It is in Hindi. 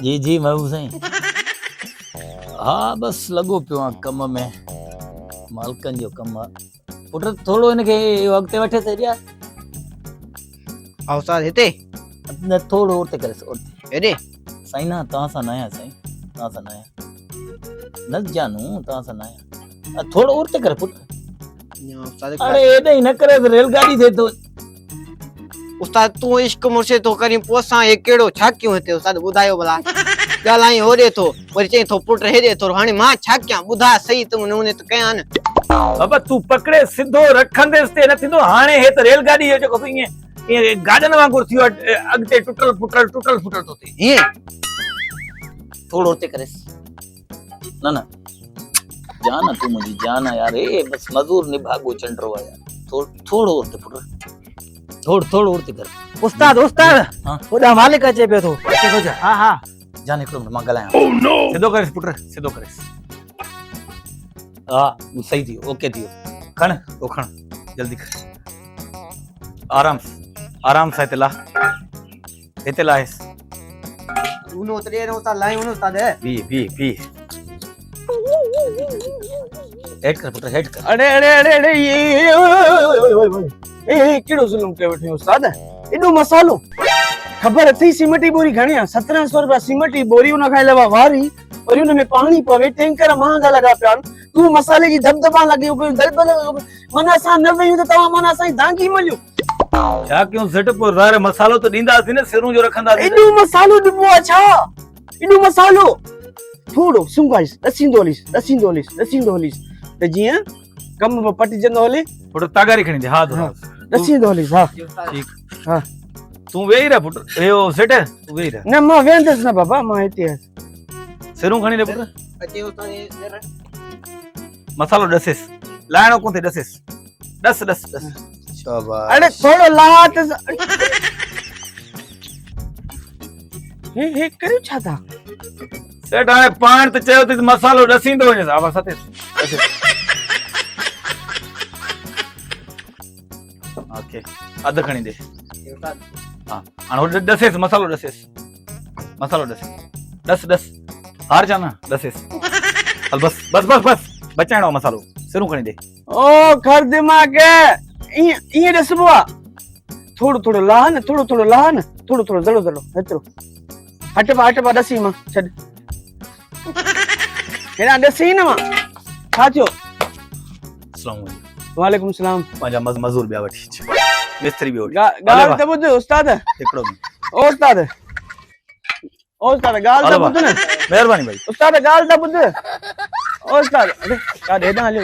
जी जी महबूब साईं। हाँ बस लगो पियो आहियां कम में, मालकनि जो कमु आहे। पुट थोरो हिनखे अॻिते वठे सॼा उस्ताद हिते न, थोरो उते करेसि उते। हेॾे साईं ना तव्हां सां न आहियां साईं, तव्हां सां न आहियां, न जानू तव्हां सां न आहियां, थोरो उते करे पुट। उस्ताद अरे हेॾे ई न करे रेलगाड़ी थिए थो। उस्ताद तू इश्क मुर्शे तो करी पोसां हे केड़ो छा क्यों हिते उस्ताद ॿुधायो भला ॻाल्हाई होॾे थो वरी चई थो पुट हेॾे थो हाणे मां छा कयां ॿुधा सही त नमूने त कयां न। बाबा तू पकड़े सिधो रखंदेसि ते न थींदो। हाणे हे त रेलगाड़ी जो जेको ईअं गाॾनि वांगुरु थियो अॻिते टुटल फुटल थो थिए। हीअं थोरो उते करेसि। न न जान तू मुंहिंजी जान आहे यार, हे बस मज़दूर निभागो चंडरो आहे यार। थोरो उते पुट, थोरो उते कर। उस्ताद उस्ताद हाँ ओॾा मालिक अचे पियो थो। हाँ हाँ जान हिकिड़ो मिनट मां ॻाल्हायां। सिधो करेसि पुट, सिधो करेसि। हाँ सही थियो, ओके थियो। खण वो खण जल्दी कर। आराम सां हिते लाहेसि। उनो तरे न उस्ताद लाई उनो उस्ताद भी हेड कर पुट, हेड कर। अरे अरे अरे अरे ये केड़ो जुल्म कयो वेठे उस्ताद। एडो मसालो खबर थी सीमेंट जी बोरी घणी आहे 1700 रुपया सीमेंट जी बोरी उन खां अलावा वारी और उन में पानी पवे टैंकर महंगा लगा पिया। तू मसाले जी दबदबा लगे मना सा न वयू त तवा मना साई दांगी मलियो क्या क्यों सेट पर रारे मसालो तो दींदासीं न, सिरूं जो रखंदासीं। एडो मसालो दिबो अच्छा एडो मसालो थोड़ो सुंगाइस दसींदोलिस त जिया कम में पटिजंदो हले। पुट तागारी खणी दे। हाँ तो दसींदोलिस हाँ ठीक। हाँ तू वेही रह पुट, यो सेट तू वेही रह। न मां वेंदस न बाबा मां हिते सिरूं खणी दे पुट। अचे उस्ताद मसालो डसेस, लाइणो कोन थे, डसेस डस डस डस। शाबाश। अरे थोड़ो लात हे करू छा था सेठ हाणे पाण त चयो त मसालो डसींदो वञे। आवा सते ओके अध खणी दे। हाँ हाणे डसेस मसालो डसेस, मसालो डस डस हार जा ना डसेस। हल बस बस बस बस बचाइणो मसालो। सिरूं खणी दे। ओ खर दिमाग ये डसबो थोड़ो थोड़ो लान थोड़ो लान थोड़ो दड़ो हेतरो हटबा डसी मां छड केड़ा डसी न मां छा थियो। अस्सलाम वालेकुम। वालेकुम सलाम। पंहिंजा मजदूर बिया वठी अच, मिस्त्री बियो गाल त ॿुध उस्ताद। हिकिड़ो ओ उस्ताद गाल त ॿुध न। महिरबानी भाई। उस्ताद गाल त ॿुध। ओ उस्ताद अरे का हेॾां हलियो